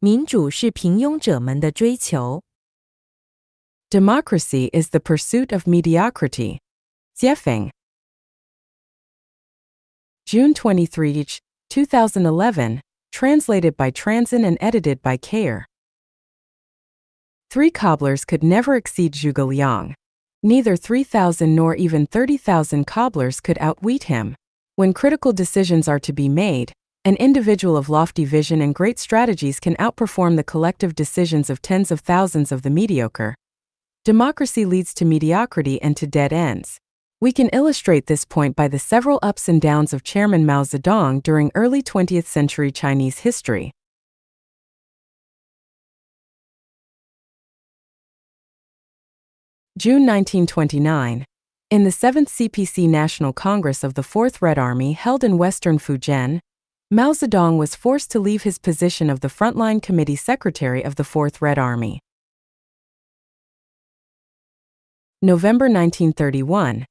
民主是平庸者们的追求。Democracy is the pursuit of mediocrity. Jiefeng. June 23, 2011, translated by Transin and edited by Kayer. 3 cobblers could never exceed Zhuge Liang. Neither 3,000 nor even 30,000 cobblers could outwit him. When critical decisions are to be made, an individual of lofty vision and great strategies can outperform the collective decisions of tens of thousands of the mediocre. Democracy leads to mediocrity and to dead ends. We can illustrate this point by the several ups and downs of Chairman Mao Zedong during early 20th century Chinese history. June 1929. In the 7th CPC National Congress of the 4th Red Army held in western Fujian, Mao Zedong was forced to leave his position of the Frontline Committee Secretary of the 4th Red Army. November 1931.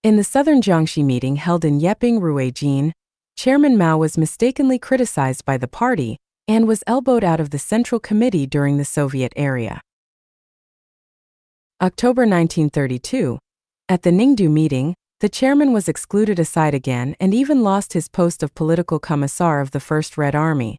In the Southern Jiangxi meeting held in Yeping, Ruijin, Chairman Mao was mistakenly criticized by the party and was elbowed out of the Central Committee during the Soviet era. October 1932. At the Ningdu meeting, the chairman was excluded aside again and even lost his post of political commissar of the First Red Army.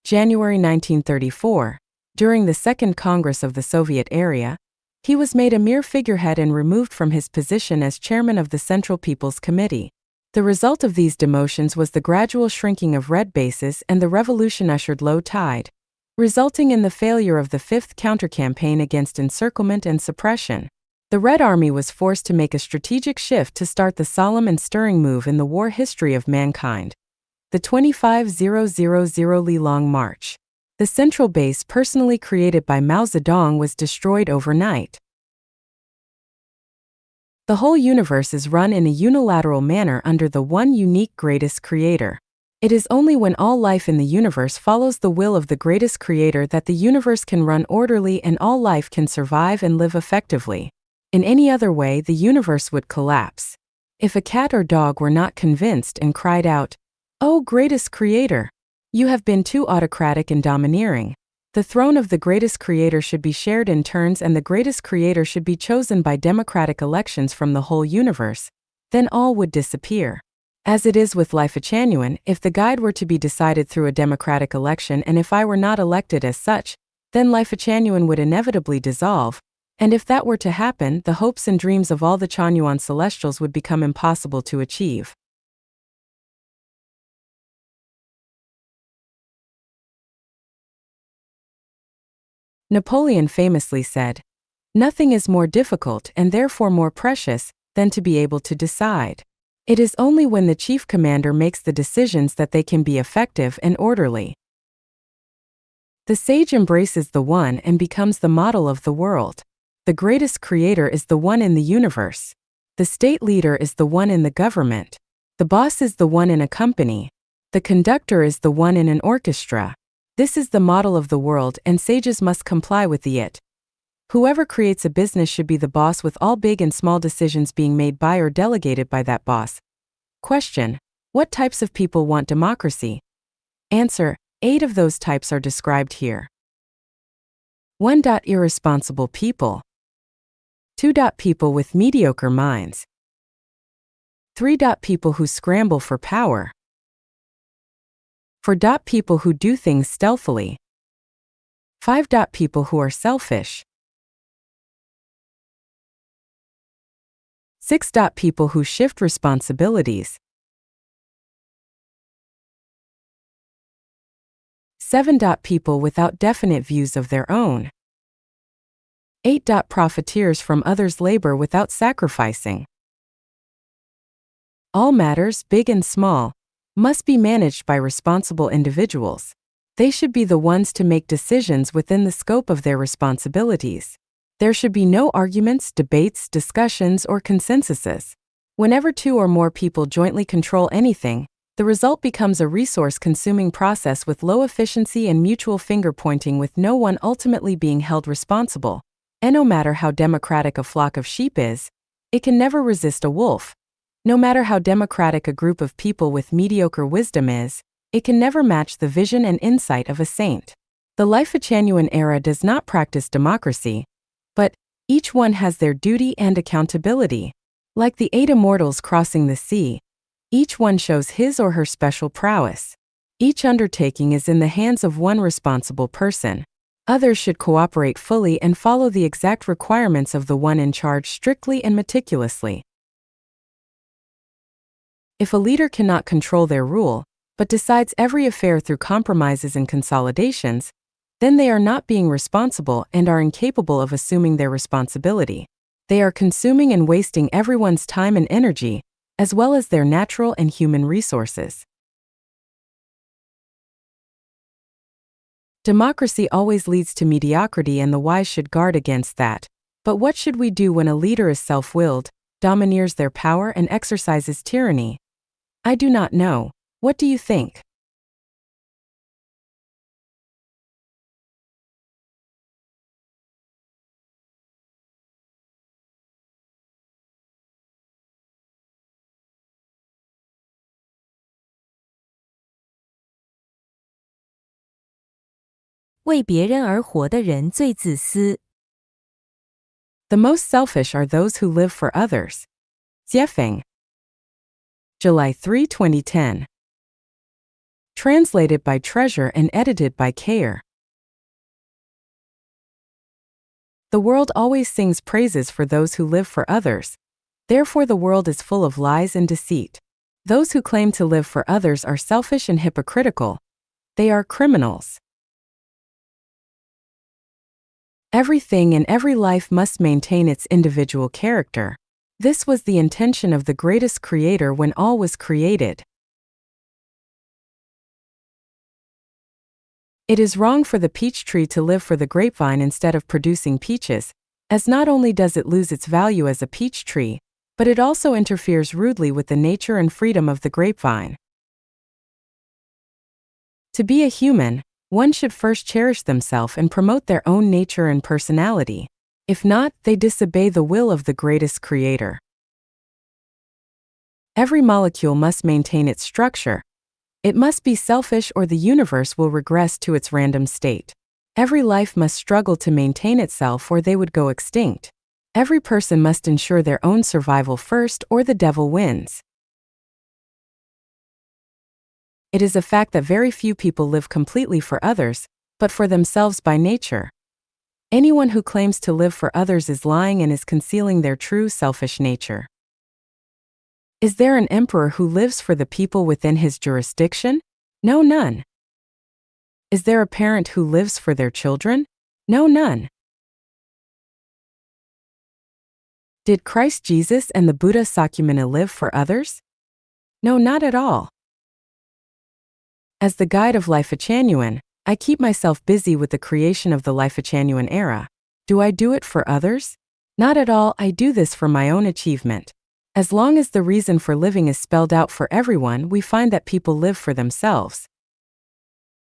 January 1934. During the Second Congress of the Soviet area, he was made a mere figurehead and removed from his position as chairman of the Central People's Committee. The result of these demotions was the gradual shrinking of red bases, and the revolution ushered low tide, resulting in the failure of the fifth counter-campaign against encirclement and suppression. The Red Army was forced to make a strategic shift to start the solemn and stirring move in the war history of mankind, the 25,000 Li Long March. The central base personally created by Mao Zedong was destroyed overnight. The whole universe is run in a unilateral manner under the one unique greatest creator. It is only when all life in the universe follows the will of the greatest creator that the universe can run orderly and all life can survive and live effectively. In any other way, the universe would collapse. If a cat or dog were not convinced and cried out, "Oh, greatest creator, you have been too autocratic and domineering," the throne of the greatest creator should be shared in turns and the greatest creator should be chosen by democratic elections from the whole universe, then all would disappear. As it is with Life Genuine, if the guide were to be decided through a democratic election and if I were not elected as such, then Life Genuine would inevitably dissolve, and if that were to happen, the hopes and dreams of all the Chanyuan celestials would become impossible to achieve. Napoleon famously said, "Nothing is more difficult and therefore more precious than to be able to decide. It is only when the chief commander makes the decisions that they can be effective and orderly." The sage embraces the One and becomes the model of the world. The greatest creator is the One in the universe. The state leader is the One in the government. The boss is the One in a company. The conductor is the One in an orchestra. This is the model of the world, and sages must comply with it. Whoever creates a business should be the boss, with all big and small decisions being made by or delegated by that boss. Question: what types of people want democracy? Answer: 8 of those types are described here. 1. Irresponsible people. 2. People with mediocre minds. 3. People who scramble for power. 4. People who do things stealthily. 5. People who are selfish. 6. People who shift responsibilities. 7. People without definite views of their own. 8. Profiteers from others' labor without sacrificing. All matters, big and small, must be managed by responsible individuals. They should be the ones to make decisions within the scope of their responsibilities. There should be no arguments, debates, discussions, or consensuses. Whenever 2 or more people jointly control anything, the result becomes a resource-consuming process with low efficiency and mutual finger-pointing, with no one ultimately being held responsible. And no matter how democratic a flock of sheep is, it can never resist a wolf. No matter how democratic a group of people with mediocre wisdom is, it can never match the vision and insight of a saint. The Life-Genuine era does not practice democracy, but each one has their duty and accountability. Like the 8 immortals crossing the sea, each one shows his or her special prowess. Each undertaking is in the hands of one responsible person. Others should cooperate fully and follow the exact requirements of the one in charge strictly and meticulously. If a leader cannot control their rule, but decides every affair through compromises and consolidations, then they are not being responsible and are incapable of assuming their responsibility. They are consuming and wasting everyone's time and energy, as well as their natural and human resources. Democracy always leads to mediocrity, and the wise should guard against that. But what should we do when a leader is self-willed, domineers their power, and exercises tyranny? I do not know. What do you think?为别人而活的人最自私。The most selfish are those who live for others. Jiefeng. July 3, 2010. Translated by Treasure and edited by Kayer. The world always sings praises for those who live for others. Therefore, the world is full of lies and deceit. Those who claim to live for others are selfish and hypocritical. They are criminals. Everything and every life must maintain its individual character. This was the intention of the greatest creator when all was created. It is wrong for the peach tree to live for the grapevine instead of producing peaches, as not only does it lose its value as a peach tree, but it also interferes rudely with the nature and freedom of the grapevine. To be a human, one should first cherish themselves and promote their own nature and personality. If not, they disobey the will of the greatest creator. Every molecule must maintain its structure. It must be selfish or the universe will regress to its random state. Every life must struggle to maintain itself or they would go extinct. Every person must ensure their own survival first or the devil wins. It is a fact that very few people live completely for others, but for themselves by nature. Anyone who claims to live for others is lying and is concealing their true selfish nature. Is there an emperor who lives for the people within his jurisdiction? No, none. Is there a parent who lives for their children? No, none. Did Christ Jesus and the Buddha Sakyamuni live for others? No, not at all. As the guide of Life-Genuine, I keep myself busy with the creation of the Life-Genuine era. Do I do it for others? Not at all. I do this for my own achievement. As long as the reason for living is spelled out for everyone, we find that people live for themselves.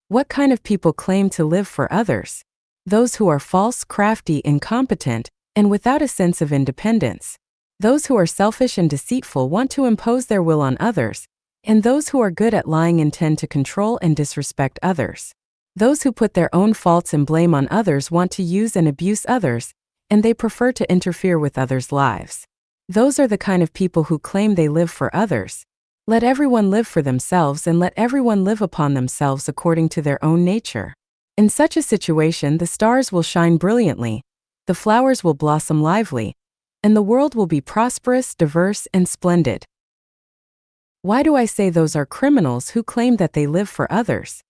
What kind of people claim to live for others? Those who are false, crafty, incompetent, and without a sense of independence. Those who are selfish and deceitful want to impose their will on others, and those who are good at lying intend to control and disrespect others. Those who put their own faults and blame on others want to use and abuse others, and they prefer to interfere with others' lives. Those are the kind of people who claim they live for others. Let everyone live for themselves and let everyone live upon themselves according to their own nature. In such a situation, the stars will shine brilliantly, the flowers will blossom lively, and the world will be prosperous, diverse, and splendid. Why do I say those are criminals who claim that they live for others?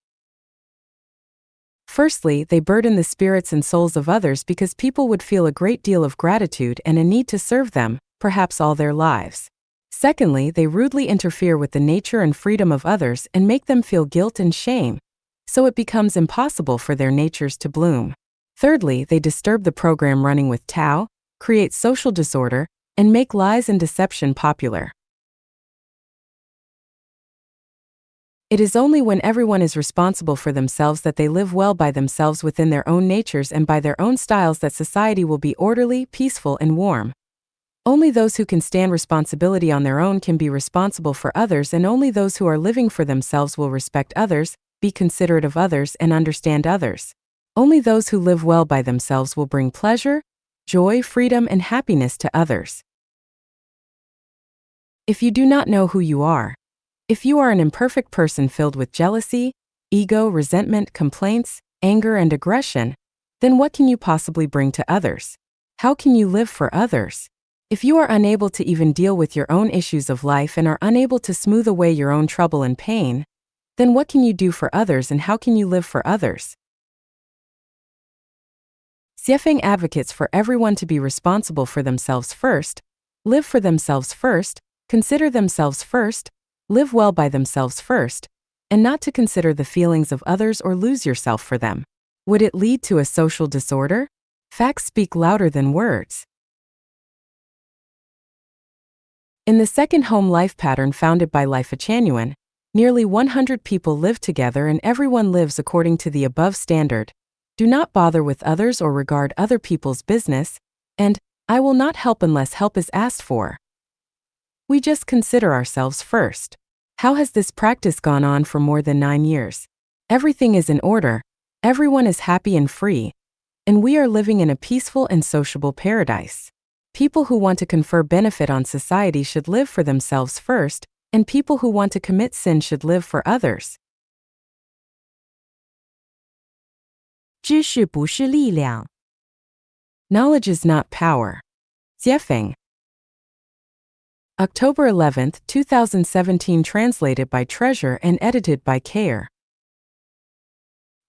Firstly, they burden the spirits and souls of others because people would feel a great deal of gratitude and a need to serve them, perhaps all their lives. Secondly, they rudely interfere with the nature and freedom of others and make them feel guilt and shame, so it becomes impossible for their natures to bloom. Thirdly, they disturb the program running with Tao, create social disorder, and make lies and deception popular. It is only when everyone is responsible for themselves that they live well by themselves within their own natures and by their own styles that society will be orderly, peaceful, and warm. Only those who can stand responsibility on their own can be responsible for others, and only those who are living for themselves will respect others, be considerate of others, and understand others. Only those who live well by themselves will bring pleasure, joy, freedom, and happiness to others. If you do not know who you are, if you are an imperfect person filled with jealousy, ego, resentment, complaints, anger, and aggression, then what can you possibly bring to others? How can you live for others? If you are unable to even deal with your own issues of life and are unable to smooth away your own trouble and pain, then what can you do for others and how can you live for others? Xiefeng advocates for everyone to be responsible for themselves first, live for themselves first, consider themselves first, live well by themselves first, and not to consider the feelings of others or lose yourself for them. Would it lead to a social disorder? Facts speak louder than words. In the second home life pattern founded by Life Genuine, nearly 100 people live together and everyone lives according to the above standard. Do not bother with others or regard other people's business, and I will not help unless help is asked for. We just consider ourselves first. How has this practice gone on for more than 9 years? Everything is in order, everyone is happy and free, and we are living in a peaceful and sociable paradise. People who want to confer benefit on society should live for themselves first, and people who want to commit sin should live for others. 知识不是力量。 Knowledge is not power. Xiefeng. October 11, 2017. Translated by Treasure and edited by Care.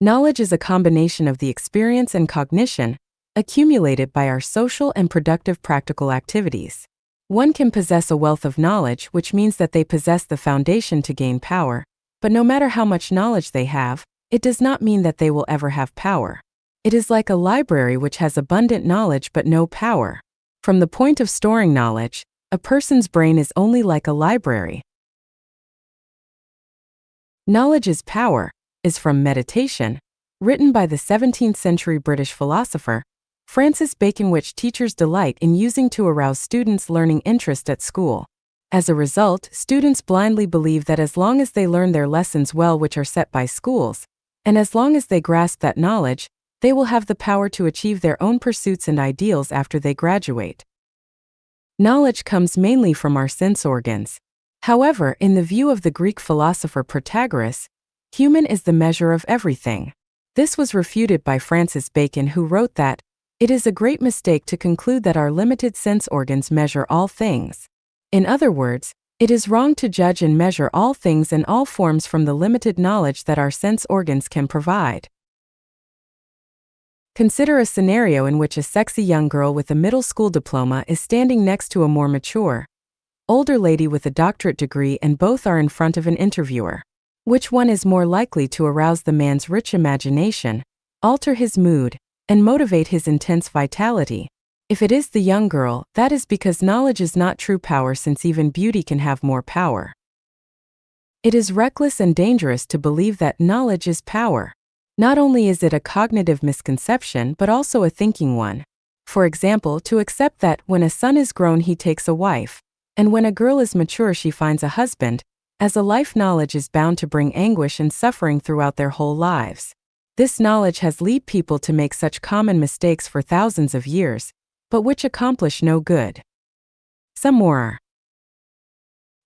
Knowledge is a combination of the experience and cognition accumulated by our social and productive practical activities. One can possess a wealth of knowledge, which means that they possess the foundation to gain power, but no matter how much knowledge they have, it does not mean that they will ever have power. It is like a library which has abundant knowledge but no power. From the point of storing knowledge, a person's brain is only like a library. Knowledge is Power is from Meditation, written by the 17th century British philosopher Francis Bacon, which teachers delight in using to arouse students' learning interest at school. As a result, students blindly believe that as long as they learn their lessons well, which are set by schools, and as long as they grasp that knowledge, they will have the power to achieve their own pursuits and ideals after they graduate. Knowledge comes mainly from our sense organs. However, in the view of the Greek philosopher Protagoras, human is the measure of everything. This was refuted by Francis Bacon, who wrote that, "It is a great mistake to conclude that our limited sense organs measure all things." In other words, it is wrong to judge and measure all things and all forms from the limited knowledge that our sense organs can provide. Consider a scenario in which a sexy young girl with a middle school diploma is standing next to a more mature, older lady with a doctorate degree, and both are in front of an interviewer. Which one is more likely to arouse the man's rich imagination, alter his mood, and motivate his intense vitality? If it is the young girl, that is because knowledge is not true power, since even beauty can have more power. It is reckless and dangerous to believe that knowledge is power. Not only is it a cognitive misconception, but also a thinking one. For example, to accept that when a son is grown he takes a wife, and when a girl is mature she finds a husband, as a life knowledge is bound to bring anguish and suffering throughout their whole lives. This knowledge has led people to make such common mistakes for thousands of years, but which accomplish no good. Some more are.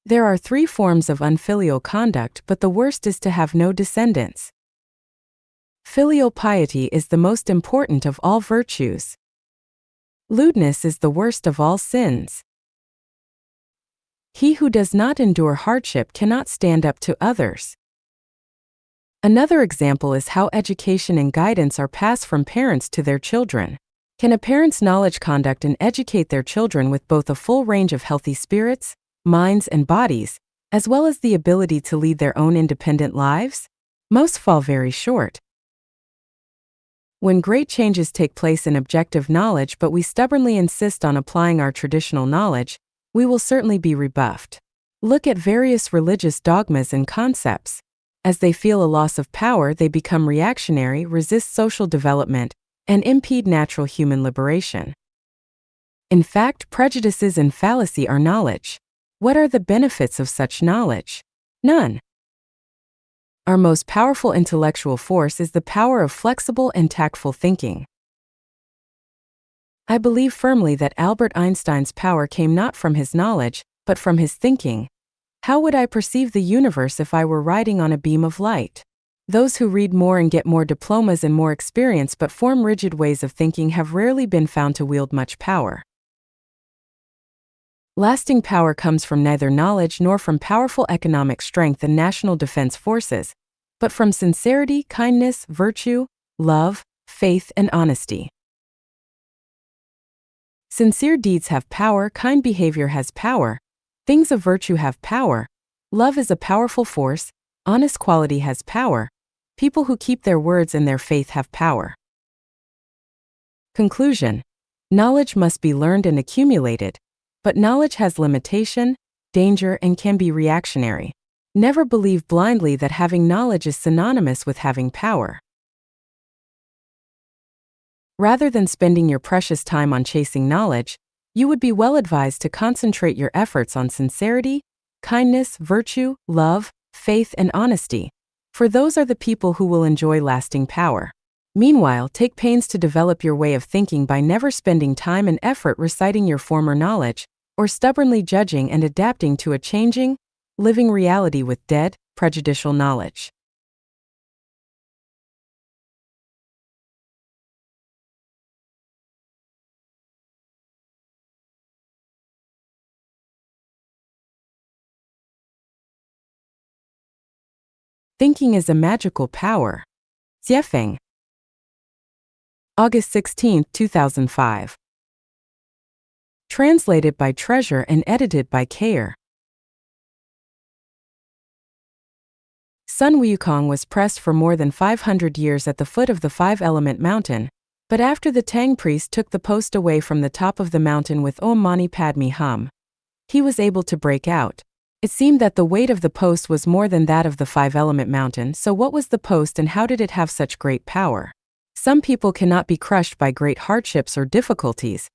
There are 3 forms of unfilial conduct, but the worst is to have no descendants. Filial piety is the most important of all virtues. Lewdness is the worst of all sins. He who does not endure hardship cannot stand up to others. Another example is how education and guidance are passed from parents to their children. Can a parent's knowledge conduct and educate their children with both a full range of healthy spirits, minds, and bodies, as well as the ability to lead their own independent lives? Most fall very short. When great changes take place in objective knowledge but we stubbornly insist on applying our traditional knowledge, we will certainly be rebuffed. Look at various religious dogmas and concepts. As they feel a loss of power, they become reactionary, resist social development, and impede natural human liberation. In fact, prejudices and fallacy are knowledge. What are the benefits of such knowledge? None. Our most powerful intellectual force is the power of flexible and tactful thinking. I believe firmly that Albert Einstein's power came not from his knowledge, but from his thinking. How would I perceive the universe if I were riding on a beam of light? Those who read more and get more diplomas and more experience but form rigid ways of thinking have rarely been found to wield much power. Lasting power comes from neither knowledge nor from powerful economic strength and national defense forces, but from sincerity, kindness, virtue, love, faith, and honesty. Sincere deeds have power, kind behavior has power, things of virtue have power, love is a powerful force, honest quality has power, people who keep their words and their faith have power. Conclusion: knowledge must be learned and accumulated, but knowledge has limitation, danger, and can be reactionary. Never believe blindly that having knowledge is synonymous with having power. Rather than spending your precious time on chasing knowledge, you would be well advised to concentrate your efforts on sincerity, kindness, virtue, love, faith, and honesty, for those are the people who will enjoy lasting power. Meanwhile, take pains to develop your way of thinking by never spending time and effort reciting your former knowledge, or stubbornly judging and adapting to a changing, living reality with dead, prejudicial knowledge. Thinking is a magical power. Jiefeng. August 16, 2005. Translated by Treasure and edited by Kayer. Sun Wukong was pressed for more than 500 years at the foot of the five-element mountain, but after the Tang priest took the post away from the top of the mountain with Om Mani Padme Hum, he was able to break out. It seemed that the weight of the post was more than that of the five-element mountain, so what was the post and how did it have such great power? Some people cannot be crushed by great hardships or difficulties,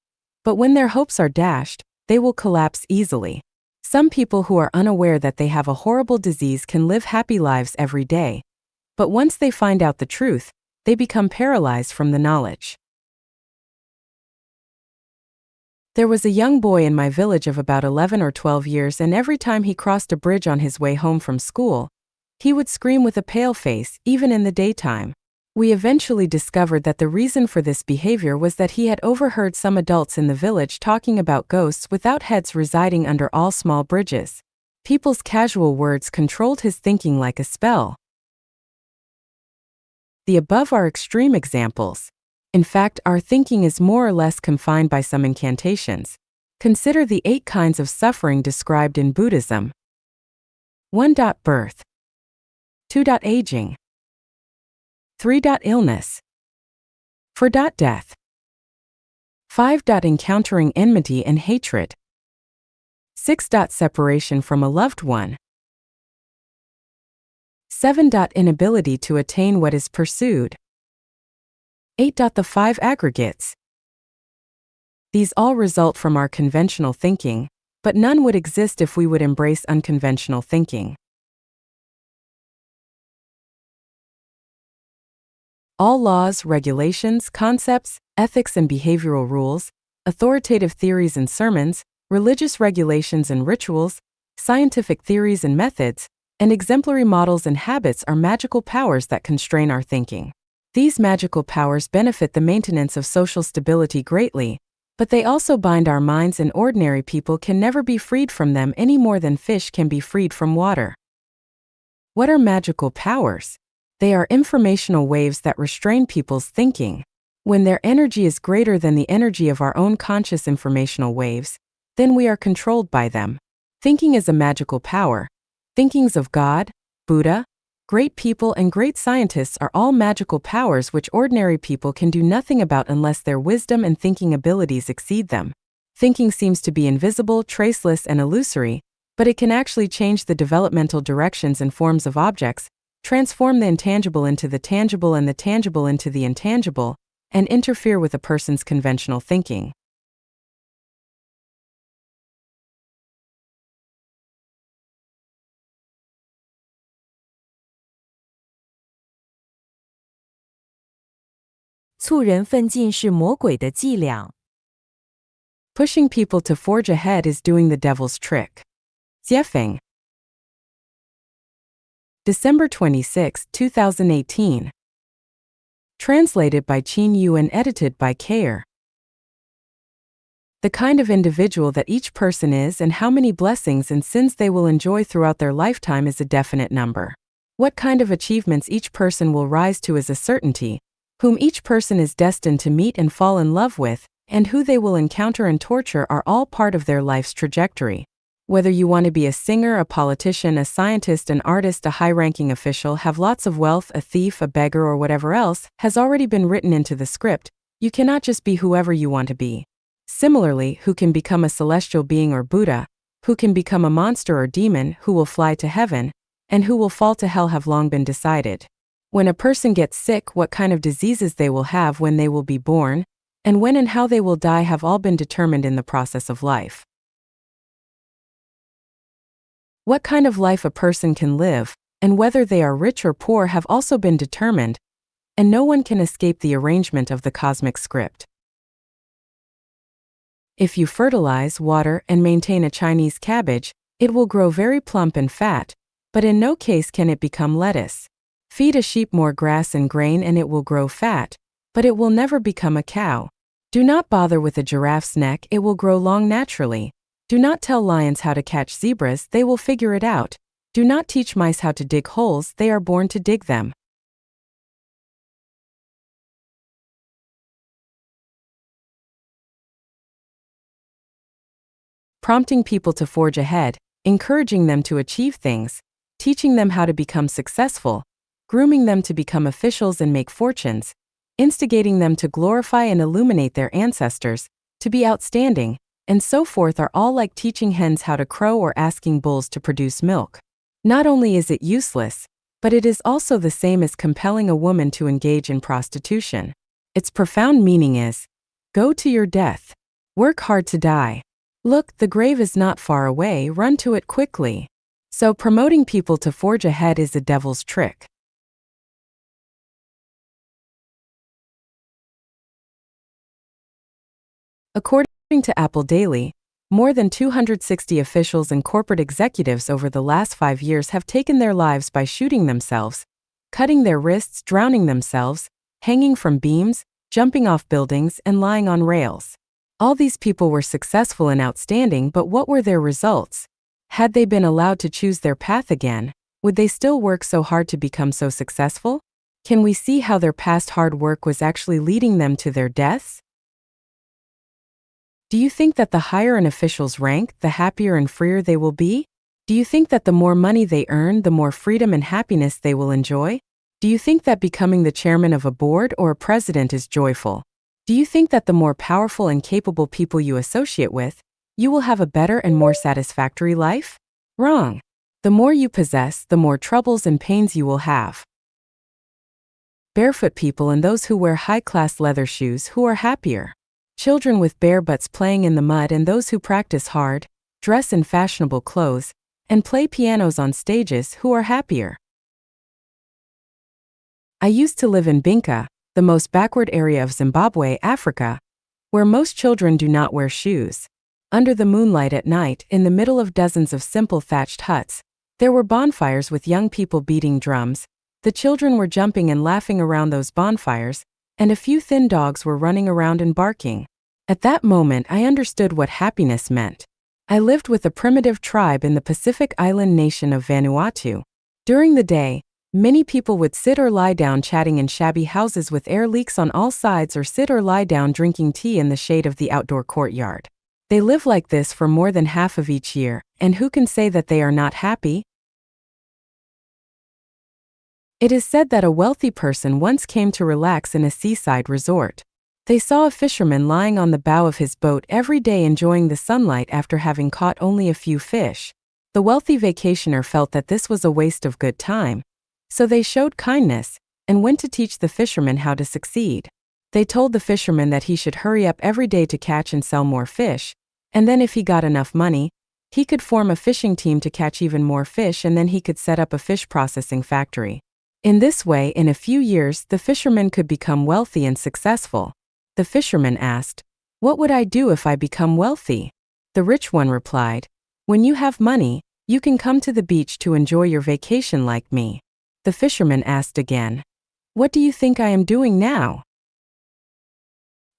but when their hopes are dashed, they will collapse easily. Some people who are unaware that they have a horrible disease can live happy lives every day, but once they find out the truth, they become paralyzed from the knowledge. There was a young boy in my village of about 11 or 12 years, and every time he crossed a bridge on his way home from school, he would scream with a pale face, even in the daytime. We eventually discovered that the reason for this behavior was that he had overheard some adults in the village talking about ghosts without heads residing under all small bridges. People's casual words controlled his thinking like a spell. The above are extreme examples. In fact, our thinking is more or less confined by some incantations. Consider the 8 kinds of suffering described in Buddhism. 1. Birth. 2. Aging. 3. Illness. 4. Death. 5. Encountering enmity and hatred. 6. Separation from a loved one. 7. Inability to attain what is pursued. 8. The 5 aggregates. These all result from our conventional thinking, but none would exist if we would embrace unconventional thinking. All laws, regulations, concepts, ethics and behavioral rules, authoritative theories and sermons, religious regulations and rituals, scientific theories and methods, and exemplary models and habits are magical powers that constrain our thinking. These magical powers benefit the maintenance of social stability greatly, but they also bind our minds, and ordinary people can never be freed from them any more than fish can be freed from water. What are magical powers? They are informational waves that restrain people's thinking. When their energy is greater than the energy of our own conscious informational waves, then we are controlled by them. Thinking is a magical power. Thinkings of God, Buddha, great people and great scientists are all magical powers which ordinary people can do nothing about unless their wisdom and thinking abilities exceed them. Thinking seems to be invisible, traceless, and illusory, but it can actually change the developmental directions and forms of objects, transform the intangible into the tangible and the tangible into the intangible, and interfere with a person's conventional thinking. 促人奋进是魔鬼的伎俩。Pushing people to forge ahead is doing the devil's trick. Zjeffing. December 26, 2018. Translated by Qin Yu and edited by Kayer. The kind of individual that each person is and how many blessings and sins they will enjoy throughout their lifetime is a definite number. What kind of achievements each person will rise to is a certainty, whom each person is destined to meet and fall in love with, and who they will encounter and torture are all part of their life's trajectory. Whether you want to be a singer, a politician, a scientist, an artist, a high-ranking official, have lots of wealth, a thief, a beggar, or whatever else, has already been written into the script. You cannot just be whoever you want to be. Similarly, who can become a celestial being or Buddha, who can become a monster or demon, who will fly to heaven, and who will fall to hell have long been decided. When a person gets sick, what kind of diseases they will have when they will be born, and when and how they will die have all been determined in the process of life. What kind of life a person can live, and whether they are rich or poor have also been determined, and no one can escape the arrangement of the cosmic script. If you fertilize, water, and maintain a Chinese cabbage, it will grow very plump and fat, but in no case can it become lettuce. Feed a sheep more grass and grain and it will grow fat, but it will never become a cow. Do not bother with a giraffe's neck, it will grow long naturally. Do not tell lions how to catch zebras, they will figure it out. Do not teach mice how to dig holes, they are born to dig them. Prompting people to forge ahead, encouraging them to achieve things, teaching them how to become successful, grooming them to become officials and make fortunes, instigating them to glorify and illuminate their ancestors, to be outstanding, and so forth are all like teaching hens how to crow or asking bulls to produce milk. Not only is it useless, but it is also the same as compelling a woman to engage in prostitution. Its profound meaning is, go to your death. Work hard to die. Look, the grave is not far away, run to it quickly. So promoting people to forge ahead is the devil's trick. According to Apple Daily, more than 260 officials and corporate executives over the last 5 years have taken their lives by shooting themselves, cutting their wrists, drowning themselves, hanging from beams, jumping off buildings, and lying on rails. All these people were successful and outstanding, but what were their results? Had they been allowed to choose their path again, would they still work so hard to become so successful? Can we see how their past hard work was actually leading them to their deaths? Do you think that the higher an official's rank, the happier and freer they will be? Do you think that the more money they earn, the more freedom and happiness they will enjoy? Do you think that becoming the chairman of a board or a president is joyful? Do you think that the more powerful and capable people you associate with, you will have a better and more satisfactory life? Wrong. The more you possess, the more troubles and pains you will have. Barefoot people and those who wear high-class leather shoes, who are happier? Children with bare butts playing in the mud and those who practice hard, dress in fashionable clothes, and play pianos on stages, who are happier? I used to live in Binka, the most backward area of Zimbabwe, Africa, where most children do not wear shoes. Under the moonlight at night, in the middle of dozens of simple thatched huts, there were bonfires with young people beating drums. The children were jumping and laughing around those bonfires, and a few thin dogs were running around and barking. At that moment, I understood what happiness meant. I lived with a primitive tribe in the Pacific island nation of Vanuatu. During the day, many people would sit or lie down chatting in shabby houses with air leaks on all sides, or sit or lie down drinking tea in the shade of the outdoor courtyard. They live like this for more than half of each year, and who can say that they are not happy? It is said that a wealthy person once came to relax in a seaside resort. They saw a fisherman lying on the bow of his boat every day enjoying the sunlight after having caught only a few fish. The wealthy vacationer felt that this was a waste of good time, so they showed kindness and went to teach the fisherman how to succeed. They told the fisherman that he should hurry up every day to catch and sell more fish, and then if he got enough money, he could form a fishing team to catch even more fish, and then he could set up a fish processing factory. In this way, in a few years, the fisherman could become wealthy and successful. The fisherman asked, "What would I do if I become wealthy?" The rich one replied, "When you have money, you can come to the beach to enjoy your vacation like me." The fisherman asked again, "What do you think I am doing now?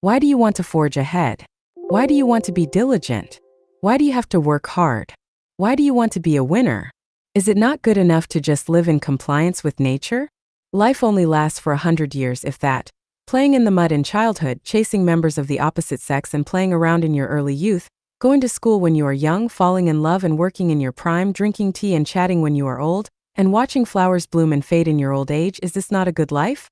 Why do you want to forge ahead? Why do you want to be diligent? Why do you have to work hard? Why do you want to be a winner? Is it not good enough to just live in compliance with nature? Life only lasts for 100 years, if that. Playing in the mud in childhood, chasing members of the opposite sex and playing around in your early youth, going to school when you are young, falling in love and working in your prime, drinking tea and chatting when you are old, and watching flowers bloom and fade in your old age, is this not a good life?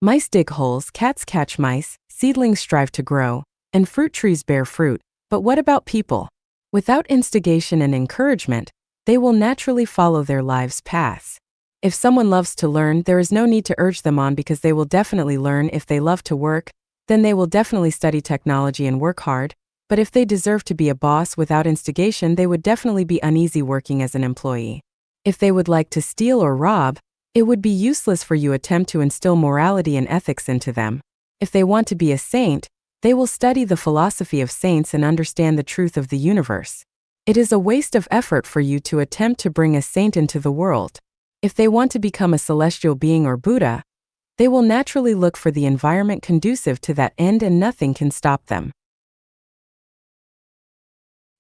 Mice dig holes, cats catch mice, seedlings strive to grow, and fruit trees bear fruit. But what about people? Without instigation and encouragement, they will naturally follow their lives' paths. If someone loves to learn, there is no need to urge them on because they will definitely learn. If they love to work, then they will definitely study technology and work hard. But if they deserve to be a boss without instigation, they would definitely be uneasy working as an employee. If they would like to steal or rob, it would be useless for you to attempt to instill morality and ethics into them. If they want to be a saint, they will study the philosophy of saints and understand the truth of the universe. It is a waste of effort for you to attempt to bring a saint into the world. If they want to become a celestial being or Buddha, they will naturally look for the environment conducive to that end, and nothing can stop them.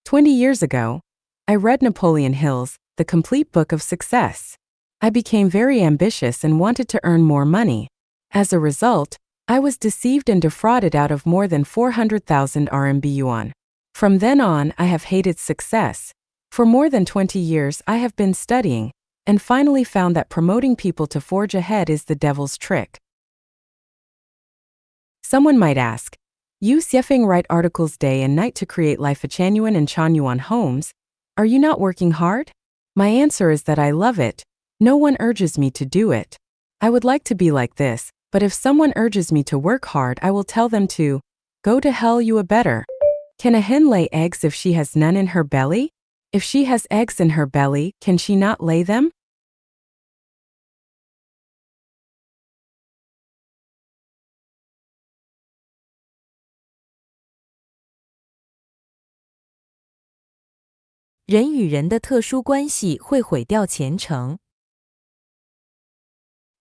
20 years ago, I read Napoleon Hill's The Complete Book of Success. I became very ambitious and wanted to earn more money. As a result, I was deceived and defrauded out of more than 400,000 RMB yuan. From then on, I have hated success. For more than 20 years, I have been studying, and finally found that promoting people to forge ahead is the devil's trick. Someone might ask, "You Xiefeng write articles day and night to create Life-Chanuan and Chanyuan homes. Are you not working hard?" My answer is that I love it. No one urges me to do it. I would like to be like this, but if someone urges me to work hard, I will tell them to go to hell. You a better. Can a hen lay eggs if she has none in her belly? If she has eggs in her belly, can she not lay them?人与人的特殊关系会毁掉前程。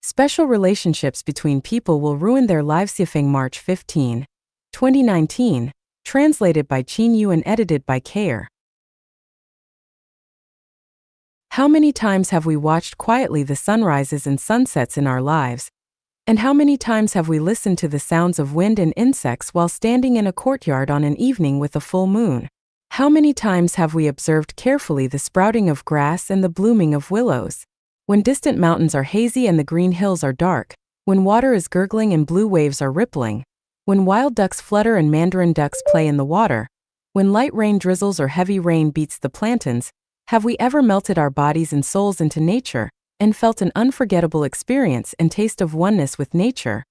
Special relationships between people will ruin their lives. Xiefeng, March 15, 2019, translated by Qin Yu and edited by Kayer. How many times have we watched quietly the sunrises and sunsets in our lives? And how many times have we listened to the sounds of wind and insects while standing in a courtyard on an evening with a full moon? How many times have we observed carefully the sprouting of grass and the blooming of willows? When distant mountains are hazy and the green hills are dark, when water is gurgling and blue waves are rippling, when wild ducks flutter and mandarin ducks play in the water, when light rain drizzles or heavy rain beats the plantains, have we ever melted our bodies and souls into nature and felt an unforgettable experience and taste of oneness with nature,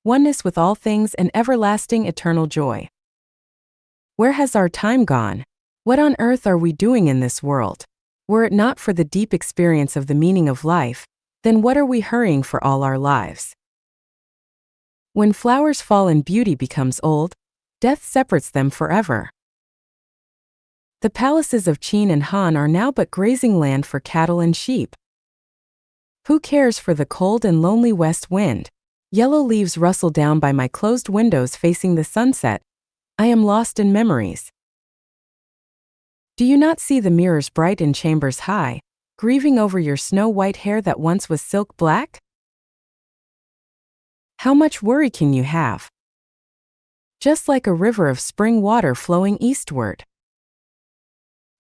oneness with all things, and everlasting eternal joy? Where has our time gone? What on earth are we doing in this world? Were it not for the deep experience of the meaning of life, then what are we hurrying for all our lives? When flowers fall and beauty becomes old, death separates them forever. The palaces of Qin and Han are now but grazing land for cattle and sheep. Who cares for the cold and lonely west wind? Yellow leaves rustle down by my closed windows facing the sunset. I am lost in memories. Do you not see the mirrors bright in chambers high, grieving over your snow-white hair that once was silk black? How much worry can you have? Just like a river of spring water flowing eastward.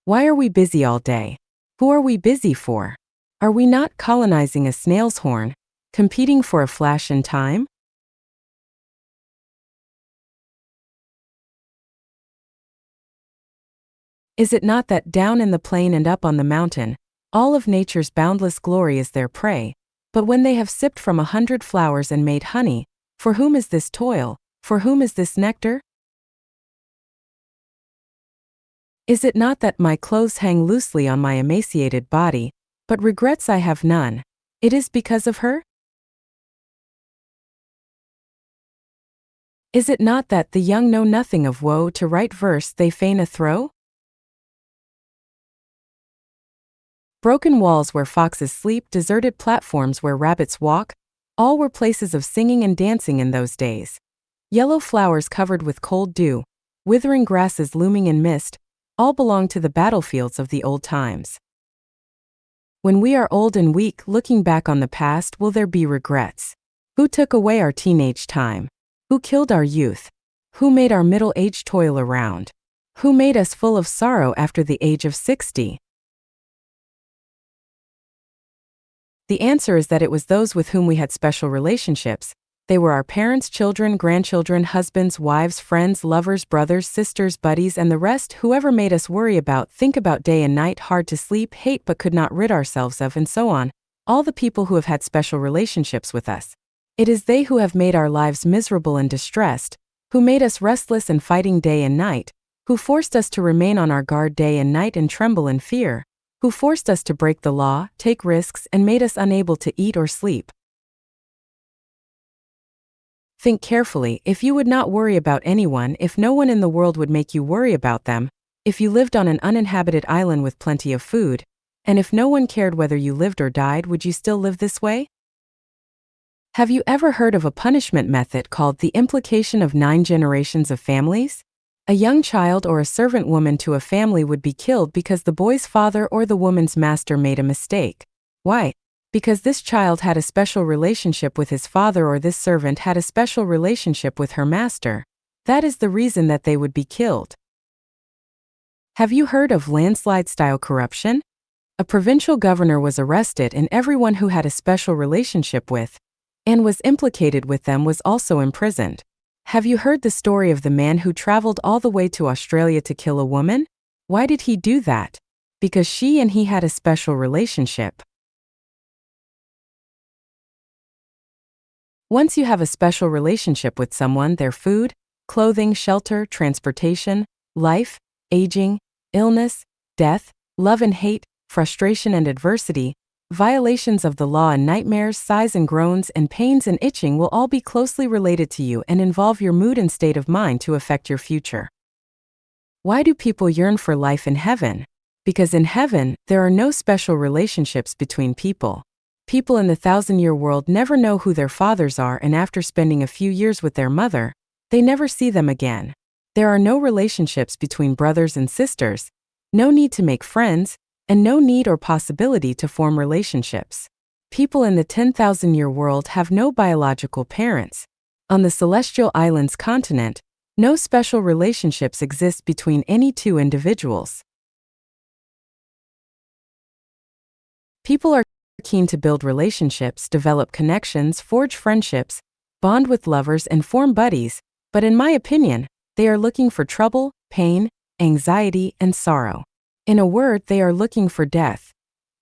Why are we busy all day? Who are we busy for? Are we not colonizing a snail's horn, competing for a flash in time? Is it not that down in the plain and up on the mountain, all of nature's boundless glory is their prey? But when they have sipped from 100 flowers and made honey, for whom is this toil? For whom is this nectar? Is it not that my clothes hang loosely on my emaciated body, but regrets I have none. It is because of her? Is it not that the young know nothing of woe, to write verse they fain a throw? Broken walls where foxes sleep, deserted platforms where rabbits walk, all were places of singing and dancing in those days. Yellow flowers covered with cold dew, withering grasses looming in mist, all belong to the battlefields of the old times. When we are old and weak, looking back on the past, will there be regrets? Who took away our teenage time? Who killed our youth? Who made our middle age toil around? Who made us full of sorrow after the age of 60? The answer is that it was those with whom we had special relationships. They were our parents, children, grandchildren, husbands, wives, friends, lovers, brothers, sisters, buddies, and the rest, whoever made us worry about, think about day and night, hard to sleep, hate but could not rid ourselves of, and so on. All the people who have had special relationships with us. It is they who have made our lives miserable and distressed, who made us restless and fighting day and night, who forced us to remain on our guard day and night and tremble in fear, who forced us to break the law, take risks, and made us unable to eat or sleep. Think carefully. If you would not worry about anyone, if no one in the world would make you worry about them, if you lived on an uninhabited island with plenty of food, and if no one cared whether you lived or died, would you still live this way? Have you ever heard of a punishment method called the implication of 9 generations of families? A young child or a servant woman to a family would be killed because the boy's father or the woman's master made a mistake. Why? Because this child had a special relationship with his father, or this servant had a special relationship with her master. That is the reason that they would be killed. Have you heard of landslide-style corruption? A provincial governor was arrested, and everyone who had a special relationship with and was implicated with them was also imprisoned. Have you heard the story of the man who traveled all the way to Australia to kill a woman? Why did he do that? Because she and he had a special relationship. Once you have a special relationship with someone, their food, clothing, shelter, transportation, life, aging, illness, death, love and hate, frustration and adversity, violations of the law and nightmares, sighs and groans, and pains and itching will all be closely related to you and involve your mood and state of mind to affect your future. Why do people yearn for life in heaven? Because in heaven, there are no special relationships between people. People in the 1,000-year world never know who their fathers are, and after spending a few years with their mother, they never see them again. There are no relationships between brothers and sisters, no need to make friends, and no need or possibility to form relationships. People in the 10,000-year world have no biological parents. On the celestial islands continent, no special relationships exist between any two individuals. People are keen to build relationships, develop connections, forge friendships, bond with lovers, and form buddies, but in my opinion, they are looking for trouble, pain, anxiety, and sorrow. In a word, they are looking for death.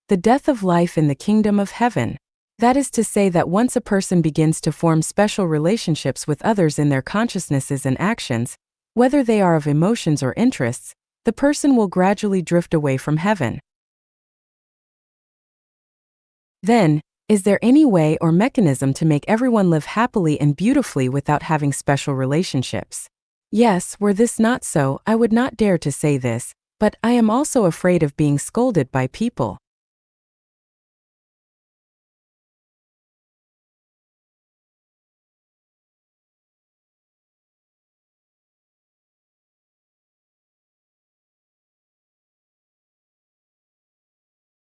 The death of life in the kingdom of heaven. That is to say that once a person begins to form special relationships with others in their consciousnesses and actions, whether they are of emotions or interests, the person will gradually drift away from heaven. Then, is there any way or mechanism to make everyone live happily and beautifully without having special relationships? Yes, were this not so, I would not dare to say this, but I am also afraid of being scolded by people.